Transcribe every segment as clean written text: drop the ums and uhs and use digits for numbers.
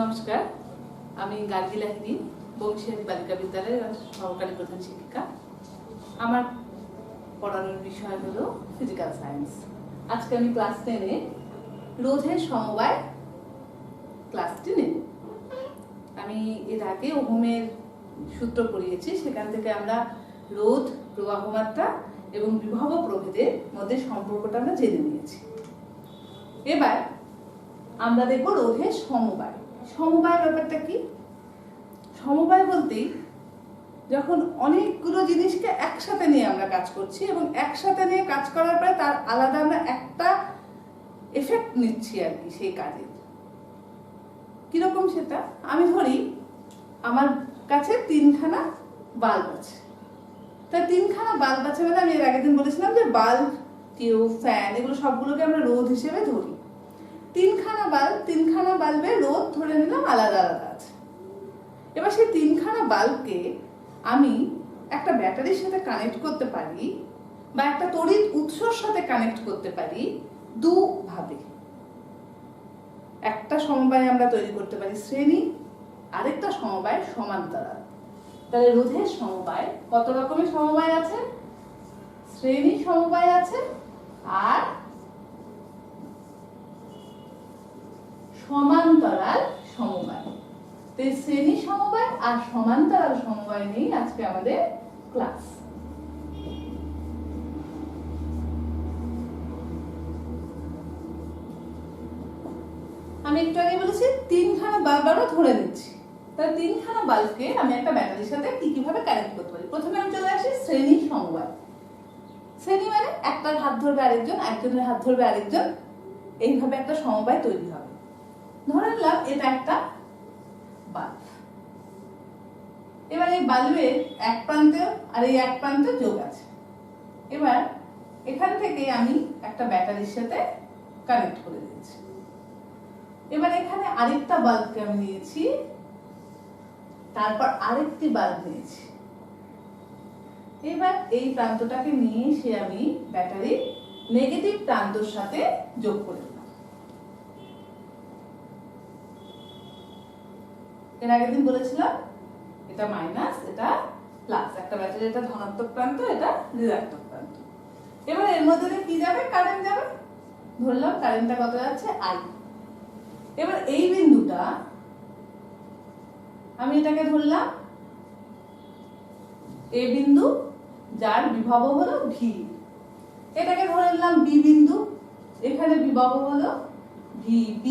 নমস্কার, আমি গার্গী লাহিড়ী, বংশীহারি বালিকা বিদ্যালয়ের সহকারী প্রধান শিক্ষিকা। আমার পড়ানোর বিষয় হলো ফিজিক্যাল সায়েন্স। আজকে আমি ক্লাস 10-এ রোধের সমবায় ক্লাসটি নেব। আমি এর আগে ওহমের সূত্র পড়িয়েছি, সেখান থেকে আমরা রোধ, প্রবাহমাত্রা এবং বিভব প্রভেদের মধ্যে সম্পর্কটা আমরা জেনে নিয়েছি। এবার আমরা দেখব রোধের সমবায়। সমবায় ব্যাপারটা কি? সমবায় বলতেই যখন অনেকগুলো জিনিসকে একসাথে নিয়ে আমরা কাজ করছি এবং একসাথে নিয়ে কাজ করার পরে তার আলাদা আমরা একটা এফেক্ট নিচ্ছি আর কি সেই কাজের। কিরকম সেটা? আমি ধরি আমার কাছে 3খানা বাল্ব আছে, তাই 3খানা বাল্ব আছে মানে আমি এর আগের দিন বলেছিলাম যে বাল্ব, টিউব, ফ্যান এগুলো সবগুলোকে আমরা রোধ হিসেবে ধরি। 3খানা বাল্বের রোধ ধরে নিলাম আলাদা আলাদা আছে। এবার সেই 3খানা বাল্বকে আমি একটা ব্যাটারির সাথে কানেক্ট করতে পারি বা একটা তড়িৎ উৎসর সাথে কানেক্ট করতে পারি দুভাবে। একটা সমবায় আমরা তৈরি করতে পারি শ্রেণী, আরেকটা সমবায় সমান্তরাল। তাহলে রোধের সমবায় কত রকমের সমবায় আছে? শ্রেণী সমবায় আছে আর সমান্তরাল সমবায়। তো শ্রেণী সমবায় আর সমান্তরাল সমবায় নিয়ে আজকে আমাদের ক্লাস। আমি একটু আগে বলেছি 3খানা বাল্ব আমরা ধরে নিচ্ছি। তাহলে 3খানা বাল্বকে আমি একটা ব্যাটারির সাথে কিভাবে কানেক্ট করতে পারি? প্রথমে আমি চলে আসি শ্রেণী সমবায়। শ্রেণী মানে একটার হাত ধরবে আরেকজন, একজনের হাত ধরবে আরেকজন, এইভাবে একটা সমবায় তৈরি হবে। ধরে নিলাম এটা একটা বাল্ব। এবার এই বাল্বের এক প্রান্তে আর এই এক প্রান্তে যোগ আছে। এবার এখান থেকে আমি একটা ব্যাটারির সাথে কানেক্ট করে দিয়েছি। এবার এখানে আরেকটা বাল্বকে আমি নিয়েছি, তারপর আরেকটি বাল্ব নিয়েছি। এবার এই প্রান্তটাকে নিয়ে এসে আমি ব্যাটারির নেগেটিভ প্রান্তর সাথে যোগ করে দিলাম। এর আগের দিন বলেছিলাম এটা মাইনাস, এটা প্লাস, একটা ব্যাটারি এটা ধনাত্মক প্রান্ত, এটা ঋণাত্মক প্রান্ত। এবার এর মধ্যে দিয়ে কি যাবে? কারেন্ট যাবে। ধরলাম কারেন্টটা কত যাচ্ছে? I। এবার এই বিন্দুটা আমি এটাকে ধরলাম A বিন্দু, যার বিভব হলো V। এটাকে ধরে নিলাম B বিন্দু, এখানে বিভব হলো VB।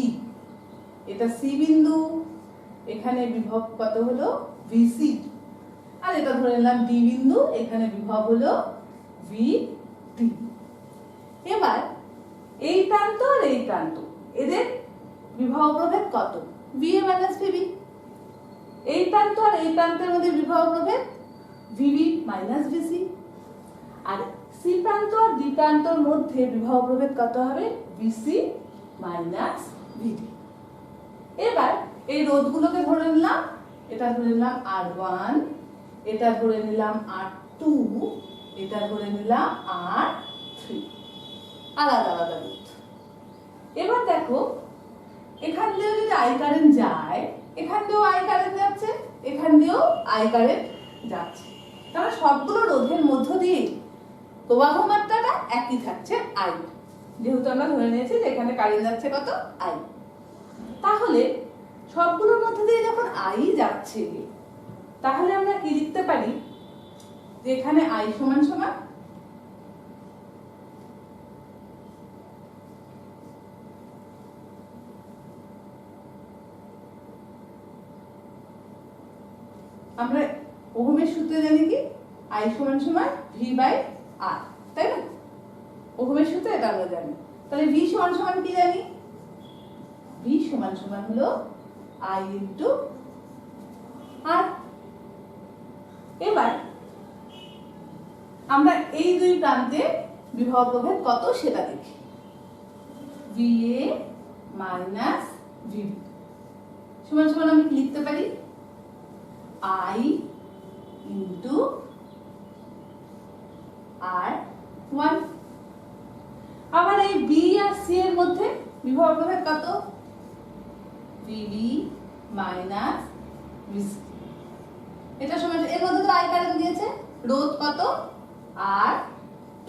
এটা C বিন্দু, এখানে বিভব কত হলো? VC। আর এটা ধরে নিলাম D বিন্দু, এখানে বিভব হলো VD। এবার এই প্রান্ত আর এই প্রান্ত, এদের বিভব প্রভেদ কত? VA minus VB। এই প্রান্ত আর এই প্রান্তের মধ্যে বিভব প্রভেদ VB মাইনাস VC। আর C প্রান্ত আর D প্রান্তর মধ্যে বিভব প্রভেদ কত হবে? VC minus VD। এবার এই রোধগুলোকে ধরে নিলাম, এটা ধরে নিলাম R1, এটা ধরে নিলাম R2, এটা ধরে নিলাম R3, আলাদা আলাদা রোধ। এবার দেখো এখান দিয়েও যদি I কারেন্ট যায়, এখান দিয়েও I কারেন্ট যাচ্ছে, এখান দিয়েও I কারেন্ট যাচ্ছে। তাহলে সবগুলো রোধের মধ্য দিয়ে প্রবাহ মাত্রাটা একই থাকছে I, যেহেতু আমরা ধরে নিয়েছি যে এখানে কারেন্ট যাচ্ছে কত? I। তাহলে সবগুলোর মধ্যে দিয়ে যখন I যাচ্ছে, তাহলে আমরা কি লিখতে পারি? যে এখানে I সমান সমান আমরা ওহমের সূত্রে জানি কি? I সমান সমান V বাই R, তাই না? ওহমের সূত্রে এটা আমরা জানি। তাহলে V সমান সমান কি জানি? V সমান সমান হলো I ইনটু R। এবার আমরা এই দুই প্রান্তে বিভব প্রভেদ কত সেটা দেখি। VA মাইনাস VB সমান সমান আমি কি লিখতে পারি? I into R1। আবার এই B আর C এর মধ্যে বিভব প্রভেদ কত? VB minus VC. এটা সমান, এর মধ্যে তো আই কারেন্ট দিয়েছে, রোধ কত R2।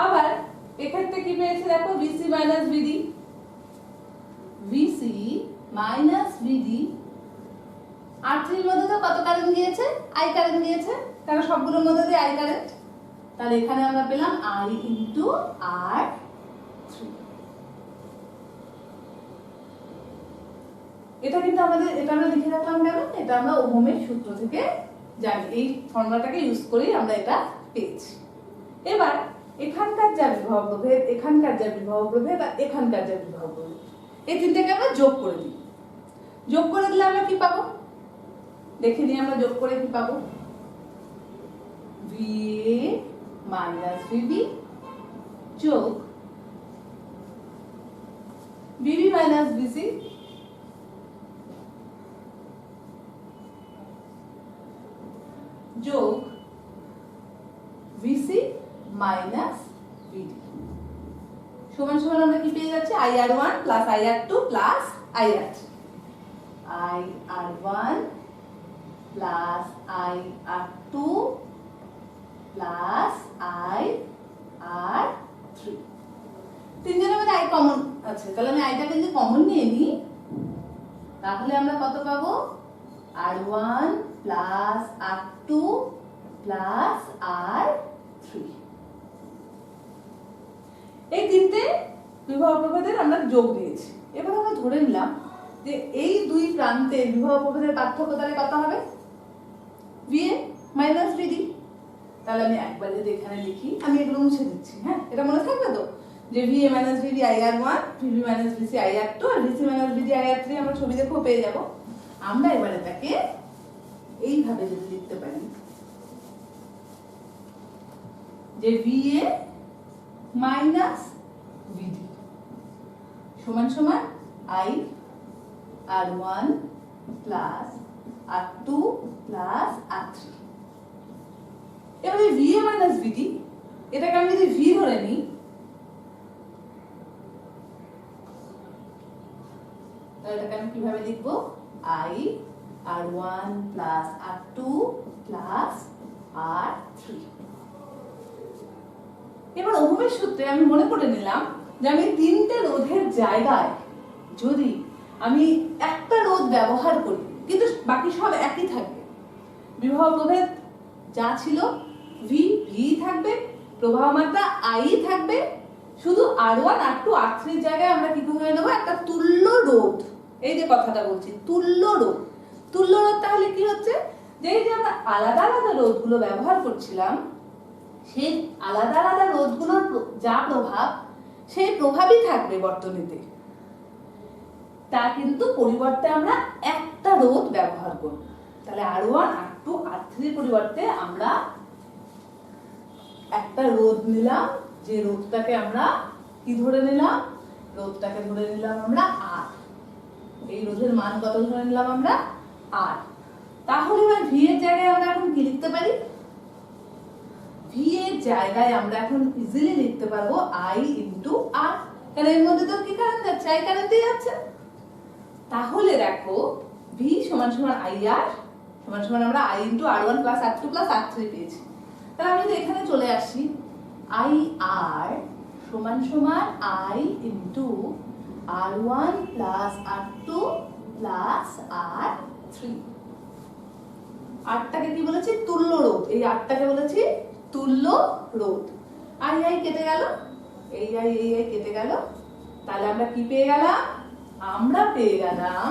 আবার এক্ষেত্রে কি পেয়েছে দেখো, ভিসি মাইনাস ভিডি, ভিসি মাইনাস ভিডি। R3 এর মধ্যে তো কত কারেন্ট দিয়েছে, আই কারেন্ট দিয়েছে, কারণ সবগুলোর মধ্যে দিয়ে আই কারেন্ট। তাহলে এখানে আমরা পেলাম I ইন্টু R3। এটা কিন্তু আমাদের, এটা আমরা লিখে রাখলাম কেন, এটা আমরা ওহমের সূত্র থেকে জানি, এই ফর্মুলাটাকে ইউজ করেই আমরা এটা পেয়েছি। এবার এখানকার যা বিভব প্রভেদ, এখানকার যা বিভব প্রভেদ আর এখানকার যা বিভব প্রভেদ, এই তিনটাকে আমরা যোগ করে দিই। যোগ করে দিলে আমরা কি পাবো দেখে নিই, আমরা যোগ করে কি পাবো, VA মাইনাস VB যোগ VB মাইনাস VC যোগ VC মাইনাস VD সমান সমান আমরা কি পেয়ে যাচ্ছি, IR1 plus IR2 plus IR3, IR1 plus IR2 plus IR3। তিনজনের মধ্যে আই কমন আছে, তাহলে আমি আইটাকে যদি কমন নিয়ে নিই তাহলে আমরা কত পাবো, R1 plus R2 plus R3। এই তিনটে বিভব প্রভেদের আমরা যোগ দিয়েছি। এবার আমরা ধরে নিলাম যে এই দুই প্রান্তে বিভব প্রভেদের পার্থক্য তাহলে কত হবে, VA মাইনাস VD। তাহলে আমি একবার যদি এখানে লিখি, আমি এগুলো মুছে দিচ্ছি, হ্যাঁ এটা মনে থাকবে তো, যে VA minus VD IR1, VB minus VC IR2 আর VC মাইনাস VD IR3 আমরা ছবি দেখেও পেয়ে যাব। আমরা এবার এটাকে এইভাবে যদি লিখতে পারি যে VA মাইনাস VD সমান সমান IR1 plus R2 plus R3। এবারে VA মাইনাস VD, এটাকে আমি যদি V ধরে নিই তাহলে এটাকে আমি কিভাবে লিখবো, IR1 plus R2 plus R3। এবার ওহমের সূত্রে আমি মনে করে নিলাম যে আমি তিনটে রোধের জায়গায় যদি আমি একটা রোধ ব্যবহার করি কিন্তু বাকি সব একই থাকবে, বিভব প্রভেদ যা ছিল V থাকবে, প্রবাহ মাত্রা I থাকবে, শুধু R1 R2 R3 এর জায়গায় আমরা কি ধরে নেব, একটা তুল্য রোধ। এই যে কথাটা বলছি, তুল্য রোধ। তুল্য রোধ তাহলে কি হচ্ছে, যে এই যে আমরা আলাদা আলাদা রোধগুলো ব্যবহার করছিলাম, সেই আলাদা আলাদা রোধগুলোর যা প্রভাব, সেই প্রভাবই থাকবে বর্তনীতে, তা কিন্তু পরিবর্তে আমরা একটা রোধ ব্যবহার করব। তাহলে R1 R2 R3 এর পরিবর্তে আমরা একটা রোধ নিলাম, যে রোধটাকে আমরা কি ধরে নিলাম, রোধটাকে ধরে নিলাম আমরা R। এই রোধের মান কত ধরে নিলাম আমরা, R। তাহলে এবার V এর জায়গায় আমরা এখন কি লিখতে পারি, V এর জায়গায় আমরা এখন ইজিলি লিখতে পারবো I ইন্টু R, কারণ এর মধ্যে তো কি কারেন্ট যাচ্ছে, I কারেন্টই যাচ্ছে। তাহলে দেখো V সমান সমান IR সমান সমান আমরা I into R1 plus R2 plus R3 পেয়েছি। তাহলে আমি যদি এখানে চলে আসি, IR সমান সমান I into R1 plus R2 plus R3। আটটাকে কি বলেছি, তুল্য রোধ। এই আটটাকে বলেছি তুল্য রোধ। আই কেটে গেল, এই আই কেটে গেল। তাহলে আমরা কি পেয়ে গেলাম, আমরা পেয়ে গেলাম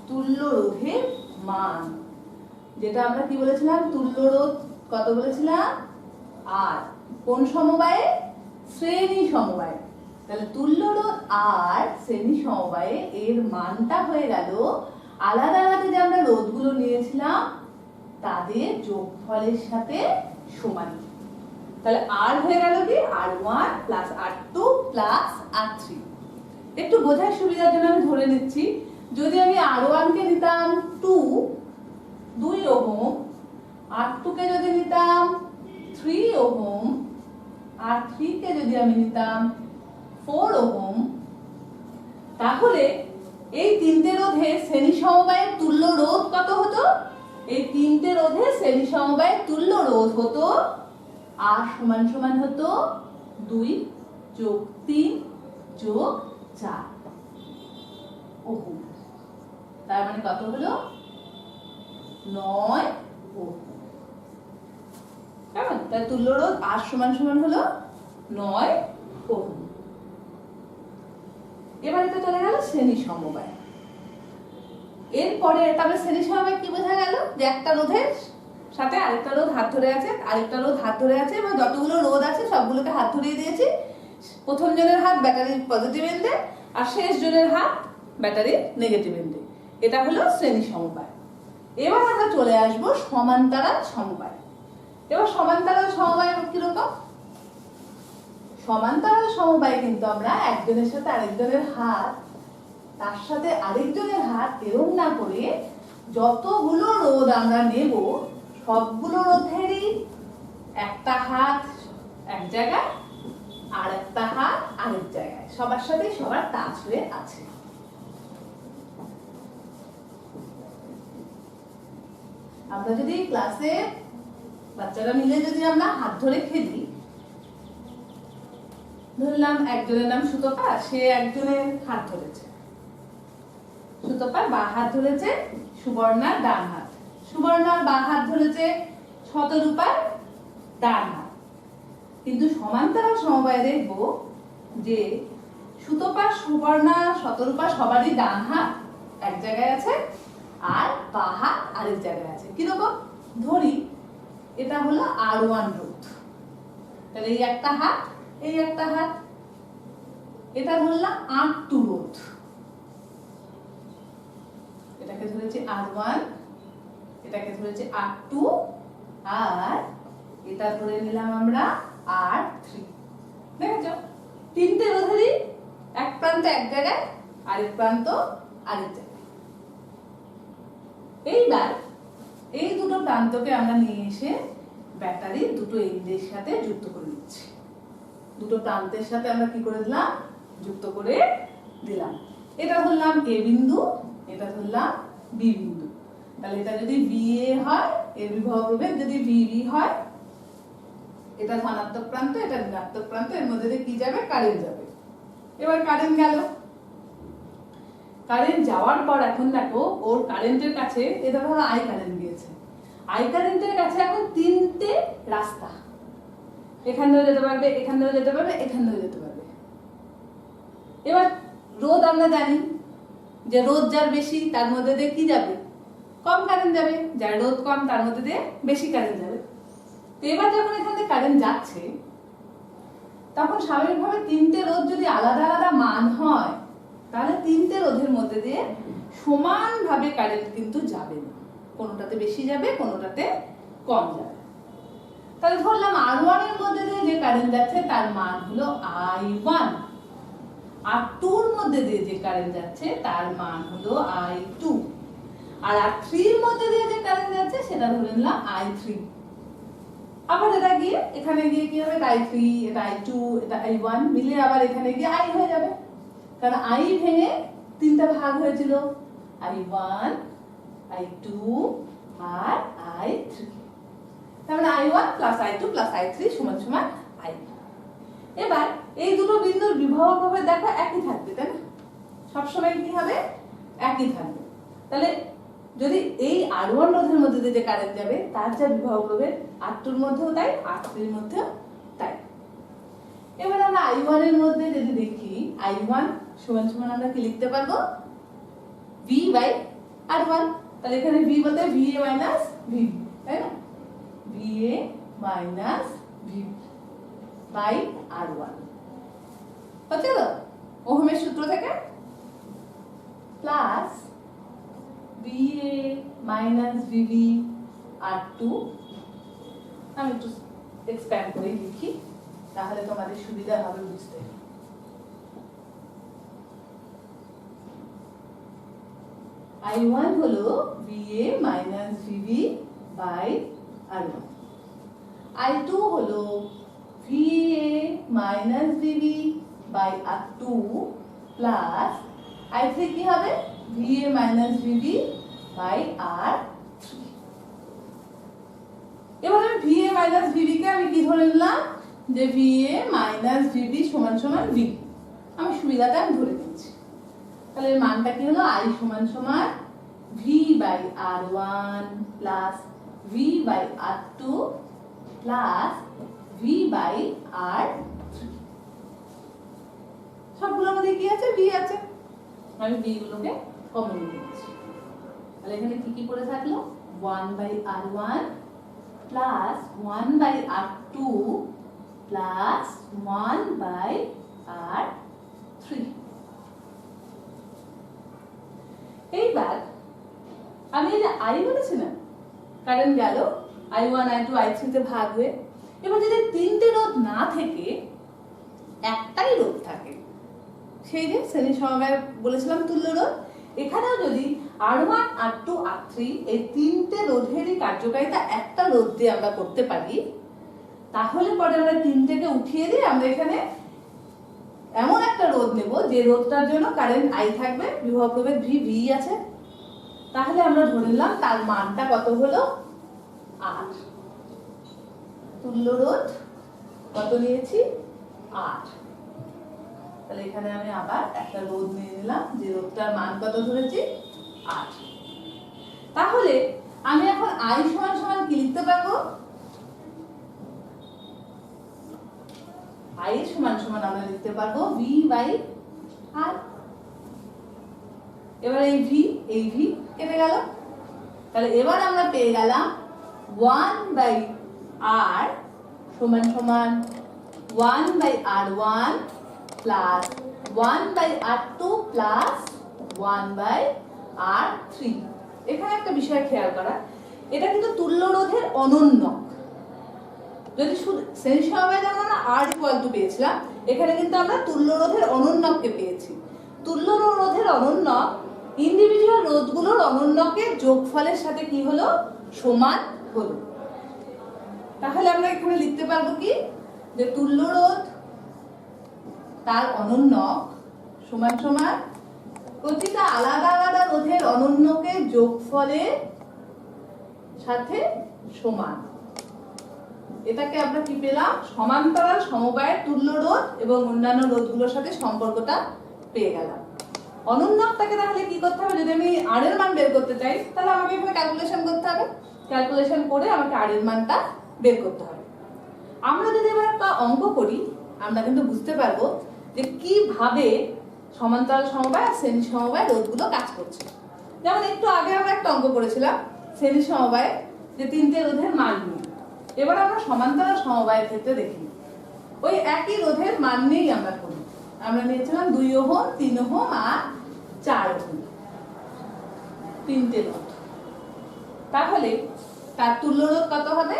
তুল্য রোধের মান, যেটা আমরা কি বলেছিলাম, তুল্য রোধ কত বলেছিলাম, আর কোন সমবায়ে, শ্রেণী সমবায়ে। তাহলে তুল্য রোধ আর শ্রেণী সমবায়ে এর মানটা হয়ে গেল আলাদা আলাদা যে আমরা রোধগুলো নিয়েছিলাম তাদের যোগফলের সাথে সমান। তাহলে আর হয়ে গেল কি, R1 plus R2 plus R3। একটু বোঝার সুবিধার জন্য আমি ধরে নিচ্ছি, যদি আমি R1 কে নিতাম 2 ওহম, R2 কে যদি নিতাম 3 ওহম, R3 কে যদি আমি নিতাম 4 ওহম, তাহলে এই তিনটে রোধের শ্রেণী সমবায়ের তুল্য রোধ কত হতো? এই তিনটে রোধের শ্রেণী সমবায়ের তুল্য রোধ হতো R সমান সমান হতো 2 যোগ 3 যোগ 4 ওহম। তার মানে কত হলো? 9 ওহম। কেমন? তার তুল্য রোধ R সমান সমান হলো 9 ওহম। এবারে তো চলে গেল শ্রেণী সমবায়। এরপরে তাহলে শ্রেণী সমবায় কি বোঝা গেল? যে একটা রোধের সাথে আরেকটা রোধ হাত ধরে আছে, আরেকটা রোধ হাত ধরে আছে, এবং যতগুলো রোধ আছে সবগুলোকে হাত ধরিয়ে দিয়েছি। প্রথম জনের হাত ব্যাটারির পজিটিভ এন্ডে, আর শেষ জনের হাত ব্যাটারির নেগেটিভ এন্ডে। এটা হলো শ্রেণী সমবায়। এবার আমরা চলে আসবো সমান্তরাল সমবায়। এবার সমান্তরাল সমবায় কিরকম? সমান্তরাল সমবায় কিন্তু আমরা একজনের সাথে আরেকজনের হাত, তার সাথে আরেকজনের হাত এরম না করে যতগুলো রোধ আমরা নেব সবগুলো রোধেরই একটা হাত এক জায়গায় আর একটা হাত আরেক জায়গায়, সবার সাথে সবার টাচ হয়ে আছে। আমরা যদি ক্লাসে বাচ্চারা মিলে যদি আমরা হাত ধরে খেলি, ধরলাম একজনের নাম সুতপা, সে একজনের হাত ধরেছে, সুতপার বাঁ হাত ধরেছে সুবর্ণার ডান হাত, সুবর্ণার বাঁ হাত ধরেছে শতরূপার ডান হাত। কিন্তু সমান্তরাল সমবায়ে দেখবো যে সুতপা, সুবর্ণা, শতরূপা সবারই ডান হাত এক জায়গায় আছে আর বাঁ হাত আরেক জায়গায় আছে। কিরকম? ধরি এটা হলো R1 রোধ, তাহলে এই একটা হাত, এই একটা হাত, এটা ধরলাম R2 রোধ, এটাকে ধরেছি R1, এটাকে ধরেছি R2, আর এটা ধরে নিলাম আমরা R3। দেখেছো? তিনটে রোধেরই এক প্রান্ত এক জায়গায়, আরেক প্রান্ত আরেক জায়গায়। এইবার এই দুটো প্রান্তকে আমরা নিয়ে এসে ব্যাটারির দুটো এন্ডের সাথে যুক্ত করে দিচ্ছি। দুটো প্রান্তের সাথে আমরা কি করে দিলাম? যুক্ত করে দিলাম। এটা ধরলাম A বিন্দু, এটা ধরলাম B বিন্দু। তাহলে এটা যদি VA হয়, এর বিভব প্রভেদ যদি VB হয়, এটা ধনাত্মক প্রান্ত, এটা ঋণাত্মক প্রান্ত, এর মধ্যে দিয়ে কি যাবে? কারেন্ট যাবে। এবার কারেন্ট গেল, কারেন্ট যাওয়ার পর এখন দেখো ওর কারেন্টের কাছে, এটা ধরো আই কারেন্ট দিয়েছে, আই কারেন্টের কাছে এখন তিনটে রাস্তা, এখান ধরে যেতে পারবে, এখান ধরে যেতে পারবে, এখান ধরে যেতে পারবে। এবার রোধ আমরা জানি যে রোধ যার বেশি তার মধ্যে দিয়ে কি যাবে? কম কারেন্ট যাবে, যার রোধ কম তার মধ্যে দিয়ে বেশি কারেন্ট যাবে। তো এবার যখন এখান থেকে কারেন্ট যাচ্ছে, তখন স্বাভাবিকভাবে তিনটে রোধ যদি আলাদা আলাদা মান হয়, তাহলে তিনটে রোধের মধ্যে দিয়ে সমানভাবে কারেন্ট কিন্তু যাবে না, কোনোটাতে বেশি যাবে, কোনোটাতে কম যাবে। তাহলে ধরলাম R1 এর মধ্যে দিয়ে যে কারেন্ট যাচ্ছে তার মান হলো I1, R2 এর মধ্যে দিয়ে যে কারেন্ট যাচ্ছে তার মান হলো I2, আর R3 এর মধ্যে দিয়ে যে কারেন্ট যাচ্ছে সেটা ধরে নিলাম I3। আবার এটা গিয়ে এখানে গিয়ে কি হবে? I3, এটা I2, এটা I1 মিলে আবার এখানে গিয়ে I হয়ে যাবে, কারণ I ভেঙে তিনটা ভাগ হয়েছিল, I1, I2 আর I3। তার মানে I1 plus I2 plus I3 সমান সমান I। এবার এই দুটো বিন্দুর বিভব প্রভেদ দেখো একই থাকবে, তাই না? সবসময় কি হবে? একই থাকবে। তাহলে যদি এই R1 রোধের মধ্যে দিয়ে যে কারেন্ট যাবে তার যা বিভব প্রভেদ R2 এর মধ্যেও তাই, R3 এর মধ্যেও তাই। এবার আমরা I1 এর মধ্যে যদি দেখি, I1 সমান সমান আমরা কি লিখতে পারবো? V by R1। তাহলে এখানে V বলতে VA মাইনাস VB, তাই না? VA minus VB by R1 হচ্ছে তো ওহমের সূত্র থেকে, plus VA minus VB R2। আমি একটু এক্সপ্যান্ড করে লিখি, তাহলে তোমাদের সুবিধা হবে বুঝতে। I1 হলো VA minus VB by R1, I2 হলো VA minus VB by R2 plus I3 কি হবে VA minus VB by R3। এবার আমি VA minus VB কে আমি কি ধরে নিলাম যে VA minus VB সমান সমান V, আমি সুবিধাটা আমি ধরে নিচ্ছি। তাহলে এর মানটা কি হলো I সমান সমান V by R1 plus V by R2 plus V by R3। সবগুলোর মধ্যে কি আছে V আছে, আমি V গুলোকে কমন নিচ্ছি। তাহলে এখানে কি কি পড়ে থাকলো 1 by R1 plus 1 by R2 plus 1 by R3। এইবার আমি এই যে I বলেছি না কারেন্ট গেল I1 I2 I3 তে ভাগ হয়ে, এবার যদি তিনটে রোধ না থেকে একটাই রোধ থাকে, সেই যে শ্রেণী সমবায় বলেছিলাম তুল্য রোধ, এখানেও যদি R1 R2 R3 এই তিনটে রোধেরই কার্যকারিতা একটা রোধ দিয়ে আমরা করতে পারি, তাহলে পরে আমরা তিনটেকে উঠিয়ে দিয়ে আমরা এখানে এমন একটা রোধ নেব যে রোধটার জন্য কারেন্ট I থাকবে, বিভব প্রভেদ V আছে, তাহলে আমরা ধরে নিলাম তার মানটা কত হলো 8। তুল্য রোধ কত নিয়েছি 8। তাহলে এখানে আমি আবার একটা রোধ নিয়ে নিলাম যে রোধটার মান কত ধরেছি 8। তাহলে আমি এখন I সমান সমান কি লিখতে পারবো, I সমান সমান আমরা লিখতে পারবো V by R। এবার এই V কেটে গেল, তাহলে এবার আমরা পেয়ে গেলাম 1 by R সমান সমান 1 by R1 plus 1 by R2 plus 1 by R3। এখানে একটা বিষয় খেয়াল করা, এটা কিন্তু তুল্য রোধের অনন্যক। যদি শ্রেণী সমবায়ে যেমন আমরা R equal to পেয়েছিলাম, এখানে কিন্তু আমরা তুল্য রোধের অনন্যককে পেয়েছি। তুল্য রোধের অনন্যক ইন্ডিভিজুয়াল রোধগুলোর অনন্যকের যোগফলের সাথে কি হলো সমান হলো। তাহলে আমরা এখানে লিখতে পারবো কি যে তুল্য রোধ তার অনন্যক সমান সমান প্রতিটা আলাদা আলাদা রোধের অনন্যকের যোগফলের সাথে সমান। এটাকে আমরা কি পেলাম সমান্তরাল সমবায়ের তুল্য রোধ এবং অন্যান্য রোধগুলোর সাথে সম্পর্কটা পেয়ে গেলাম। অনন্যকটাকে তাহলে কি করতে হবে, যদি আমি R এর মান বের করতে চাই তাহলে আমাকে এখানে ক্যালকুলেশন করতে হবে, ক্যালকুলেশন করে আমাকে R এর মানটা বের করতে হবে। আমরা যদি এবার একটা অঙ্ক করি আমরা কিন্তু বুঝতে পারবো যে কিভাবে সমান্তরাল সমবায় আর শ্রেণী সমবায় রোধগুলো কাজ করছে। যেমন একটু আগে আমরা একটা অঙ্ক করেছিলাম শ্রেণী সমবায়ে যে তিনটে রোধের মান নিয়ে, এবার আমরা সমান্তরাল সমবায়ের ক্ষেত্রে দেখি ওই একই রোধের মান নিয়েই আমরা করি। আমরা নিয়েছিলাম 2 ওহম 3 ওহম আর 4 ওহম, তিনটে রোধ। তাহলে তার তুল্য রোধ কত হবে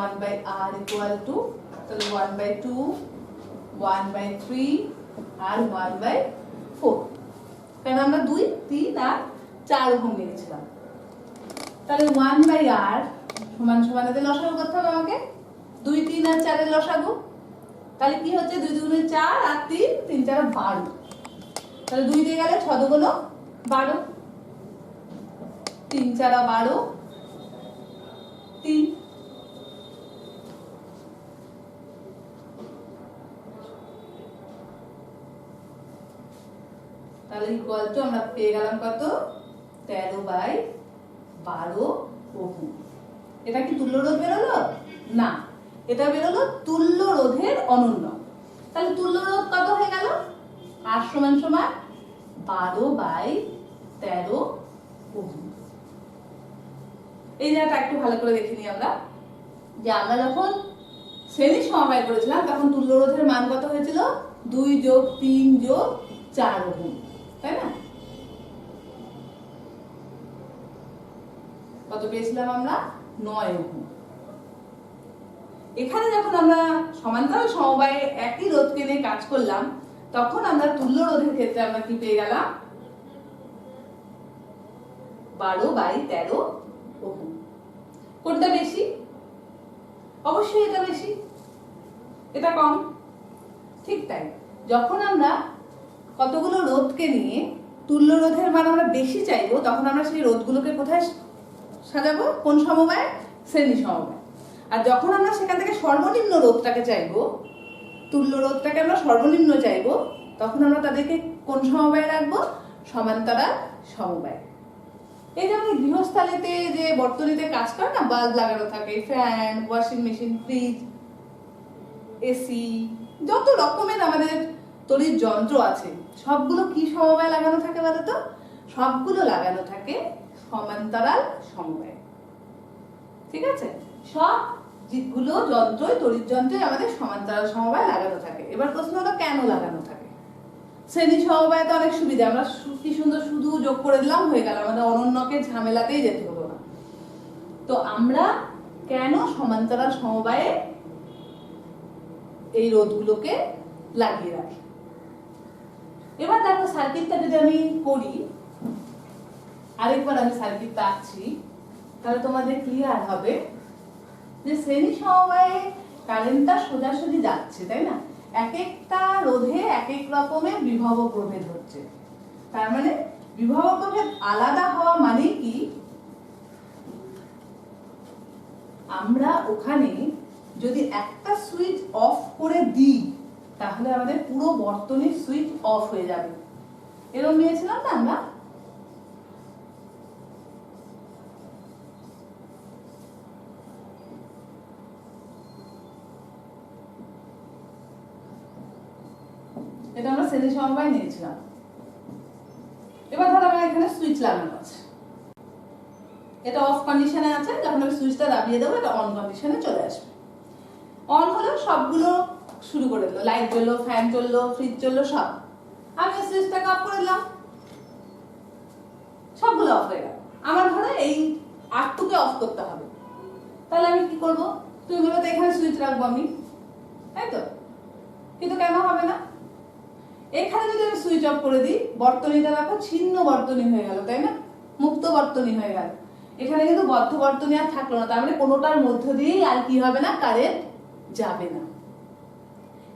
1 by R equal to তাহলে 1 by 2 1 by 3 আর 1 by 4, কারণ আমরা 2 3 আর 4 ওহম নিয়েছিলাম। তাহলে 1 by R সমান সমান এতে লসাগু করতে হবে আমাকে, 2 3 আর 4 এর লসাগু। তাহলে কি হচ্ছে 2 2 4 আর 3 3 4 12, তাহলে 2 দিয়ে গেলে 6 2 12, 3 4 12 3। তাহলে ইকুয়াল টু আমরা পেয়ে গেলাম কত 13 বাই 12 ওহম। এটা কি তুল্য রোধ বেরোলো না, এটা বেরোলো তুল্য রোধের অনন্যক। তাহলে তুল্য রোধ কত হয়ে গেল R সমান সমান 12 বাই 13 ওহম। এই জায়গাটা একটু ভালো করে দেখে নিই আমরা, যে আমরা যখন শ্রেণী সমবায় করেছিলাম তখন তুল্য রোধের মান কত হয়েছিল 2 যোগ 3 যোগ 4 ওহম, তাই না? কত পেয়েছিলাম আমরা 9 ওহম। এখানে যখন আমরা সমান্তরাল সমবায়ে একই রোধকে নিয়ে কাজ করলাম তখন আমরা তুল্য রোধের ক্ষেত্রে আমরা কি পেয়ে গেলাম 12/13 ওহম। কোনটা বেশি? অবশ্যই এটা বেশি, এটা কম। ঠিক তাই, যখন আমরা কতগুলো রোধকে নিয়ে তুল্য রোধের মান আমরা বেশি চাইবো, তখন আমরা সেই রোধগুলোকে কোথায় সাজাবো? কোন সমবায়? শ্রেণী সমবায়। আর যখন আমরা সেখান থেকে সর্বনিম্ন রোধটাকে চাইবো, তুল্য রোধটাকে আমরা সর্বনিম্ন চাইবো, তখন আমরা তাদেরকে কোন সমবায়ে রাখবো? সমান্তরাল সমবায়। এই যে আমরা গৃহস্থালিতে যে বর্তনীতে কাজ করে না, বাল্ব লাগানো থাকে, fan, washing machine, fridge, AC, যত রকমের আমাদের তড়িৎ যন্ত্র আছে, সবগুলো কি সমবায়ে লাগানো থাকে বলো তো? সবগুলো লাগানো থাকে সমান্তরাল সমবায়ে। ঠিক আছে, সব যেগুলো যন্ত্রই তড়িৎ যন্ত্রই আমাদের সমান্তরাল সমবায়ে লাগানো থাকে। এবার প্রশ্ন হলো কেন লাগানো থাকে? শ্রেণী সমবায়ে তো অনেক সুবিধা, আমরা কি সুন্দর শুধু যোগ করে দিলাম, হয়ে গেল, আমাদের অনন্যকে ঝামেলাতেই যেতে হলো না। তো আমরা কেন সমান্তরাল সমবায়ে এই রোধগুলোকে লাগিয়ে রাখি? এবার দেখো সার্কিটটা যদি আমি করি, আরেকবার আমি সার্কিটটা আঁকছি, তাহলে তোমাদের ক্লিয়ার হবে যে শ্রেণী সমবায়ে কারেন্টটা সোজাসুজি যাচ্ছে, তাই না? এক একটা রোধে এক এক রকমের বিভব প্রভেদ হচ্ছে। তার মানে বিভব প্রভেদ আলাদা হওয়া মানে কি? আমরা ওখানে যদি একটা সুইচ অফ করে দিই, তাহলে আমাদের পুরো বর্তনীর সুইচ অফ হয়ে যাবে। এরকম নিয়েছিলাম না আমরা? এটা আমরা শ্রেণী সমবায় নিয়েছিলাম। এবার ধরো আমার এখানে সুইচ লাগানো আছে, এটা অফ কন্ডিশনে আছে, যখন আমি সুইচটা দাবিয়ে দেবো এটা অন কন্ডিশনে চলে আসবে। অন হলো, সবগুলো শুরু করে দিল, লাইট জ্বললো, ফ্যান চললো, ফ্রিজ চললো, সব। আমি সুইচটাকে অফ করে দিলাম, সবগুলো অফ হয়ে গেল। আমার ধরো এই আটটুকে অফ করতে হবে, তাহলে আমি কি করব? তুমি বলো তো এখানে সুইচ রাখবো আমি, তাই তো? কিন্তু কেন হবে না? এখানে যদি আমি সুইচ অফ করে দিই, বর্তনীটা দেখো ছিন্ন বর্তনী হয়ে গেল, তাই না? মুক্ত বর্তনী হয়ে গেল। এখানে কিন্তু বদ্ধ বর্তনী আর থাকলো না, তার মানে কোনোটার মধ্য দিয়েই আর কি হবে না? কারেন্ট যাবে না।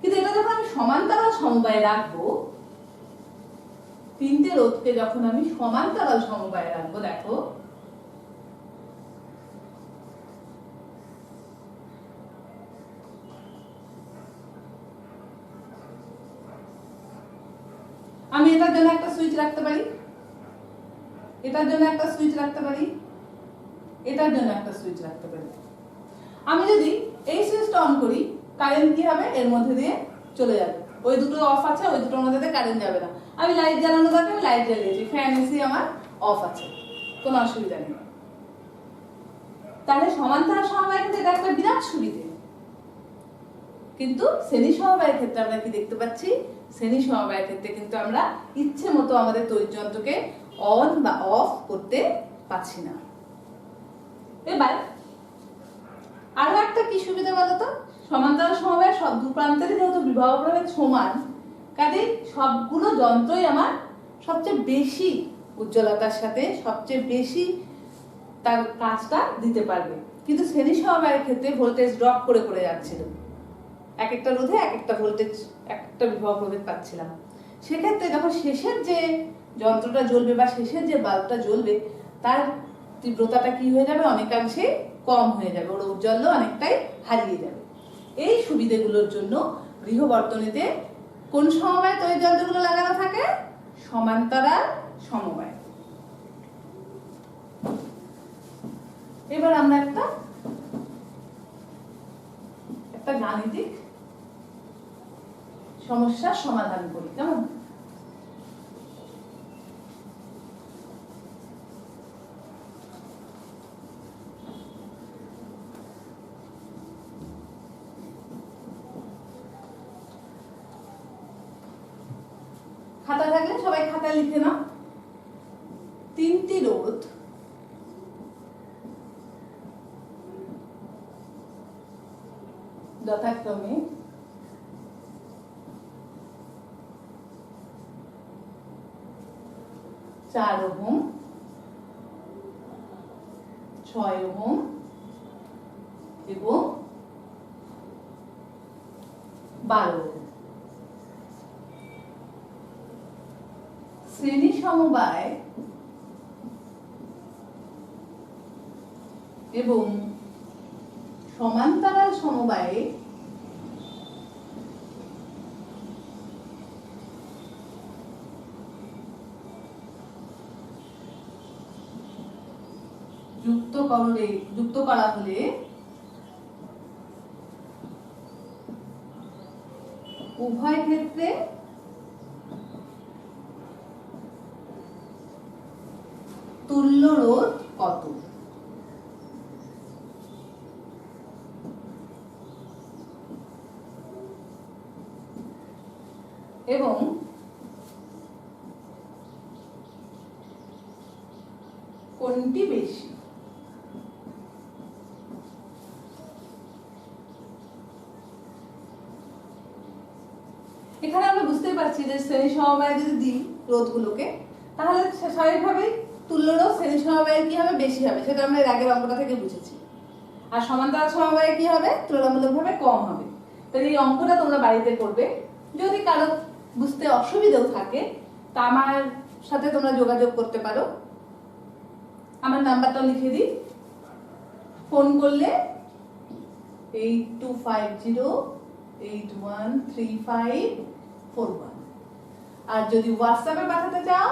কিন্তু এটা যখন আমি সমান্তরাল সমবায়ে রাখবো, তিনটে রোধকে যখন আমি সমান্তরাল সমবায়ে রাখবো, দেখো আমি এটার জন্য একটা সুইচ রাখতে পারি, এটার জন্য একটা সুইচ রাখতে পারি, এটার জন্য একটা সুইচ রাখতে পারি। আমি যদি এই সুইচটা অন করি, কারেন্ট কি হবে? এর মধ্যে দিয়ে চলে যাবে। ওই দুটো অফ আছে, ওই দুটোর মধ্যে দিয়ে কারেন্ট যাবে না। আমি লাইট জ্বালানো দরকার, আমি লাইট জ্বালিয়েছি, ফ্যান এসি আমার অফ আছে, কোনো অসুবিধা নেই। তাহলে সমান্তরাল সমবায়ের ক্ষেত্রে এটা একটা বিরাট সুবিধে। কিন্তু শ্রেণী সমবায়ের ক্ষেত্রে আমরা কি দেখতে পাচ্ছি? শ্রেণী সমবায়ের ক্ষেত্রে কিন্তু আমরা ইচ্ছে মতো আমাদের তড়িৎ যন্ত্রকে অন বা অফ করতে পারছি না। এবার আরো একটা কি সুবিধা বলতো? সমান্তরাল সমবায়ের সব দু প্রান্তেরই যেহেতু বিভব প্রভেদ সমান, কাজে সবগুলো যন্ত্রই আমার সবচেয়ে বেশি উজ্জ্বলতার সাথে সবচেয়ে বেশি তার কাজটা দিতে পারবে। কিন্তু শ্রেণী সমবায়ের ক্ষেত্রে ভোল্টেজ ড্রপ করে করে যাচ্ছিল, এক একটা রোধে এক একটা ভোল্টেজ, একটা বিভব প্রভেদ পাচ্ছিলাম। সেক্ষেত্রে যখন শেষের যে যন্ত্রটা জ্বলবে বা শেষের যে বাল্বটা জ্বলবে, তার তীব্রতাটা কি হয়ে যাবে? অনেকাংশে কম হয়ে যাবে, ওর ঔজ্জ্বল্য অনেকটাই হারিয়ে যাবে। এই সুবিধাগুলোর জন্য গৃহবর্তনীতে কোন সমবায়ে তড়িৎ যন্ত্রগুলো লাগানো থাকে? সমান্তরাল সমবায়। এবার আমরা একটা গাণিতিক সমস্যার সমাধান করি, কেমন? খাতা থাকলে সবাই খাতায় লিখে নাও। তিনটি রোধ যথাক্রমে 4 ওহম 6 ওহম এবং 12 ওহম। শ্রেণী সমবায় এবং সমান্তরাল সমবায়ে যুক্ত করা হলে উভয় ক্ষেত্রে তুল্য রোধ কত? এবং কোনটি বেশি? এখানে আমরা বুঝতে পারছি যে শ্রেণী সমবায় যদি দিই রোধগুলোকে, তাহলে স্বাভাবিকভাবেই তুল্য রোধ শ্রেণী সমবায়ের কি হবে? বেশি হবে। সেটা আমরা এর আগের অঙ্কটা থেকে বুঝেছি। আর সমান্তরাল সমবায়ে কি হবে? তুলনামূলকভাবে কম হবে। তাহলে এই অঙ্কটা তোমরা বাড়িতে করবে। যদি কারো বুঝতে অসুবিধাও থাকে তা আমার সাথে তোমরা যোগাযোগ করতে পারো। আমার নাম্বারটা লিখে দিই। ফোন করলে 8250813541। আর যদি হোয়াটসঅ্যাপে পাঠাতে চাও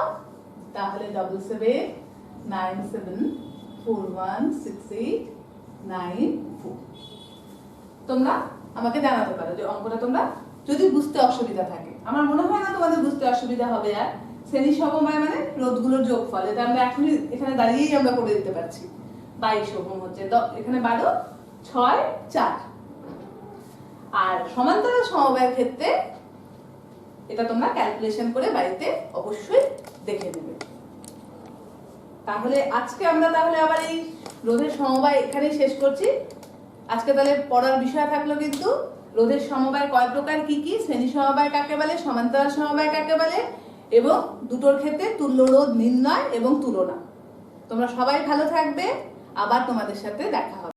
তাহলে 7797416894। তোমরা আমাকে জানাতে পারো যে অঙ্কটা তোমরা যদি বুঝতে অসুবিধা থাকে। আমার মনে হয় না তোমাদের বুঝতে অসুবিধা হবে। আর শ্রেণী সমবায় মানে রোধগুলোর যোগফল, এটা আমরা এখনই এখানে দাঁড়িয়েই আমরা করে দিতে পারছি। 22 ওহম হচ্ছে, এখানে 12 6 4। আর সমান্তরাল সমবায়ের ক্ষেত্রে এটা তোমরা ক্যালকুলেশন করে বাড়িতে অবশ্যই দেখে নেবে। তাহলে আজকে আমরা আবার এই রোধের সমবায় এখানেই শেষ করছি। আজকে তাহলে পড়ার বিষয় থাকলো কিন্তু রোধের সমবায় কয় প্রকার, কি কি, শ্রেণী সমবায় কাকে বলে, সমান্তরাল সমবায় কাকে বলে, এবং দুটোর ক্ষেত্রে তুল্য রোধ নির্ণয় এবং তুলনা। তোমরা সবাই ভালো থাকবে। আবার তোমাদের সাথে দেখা হবে।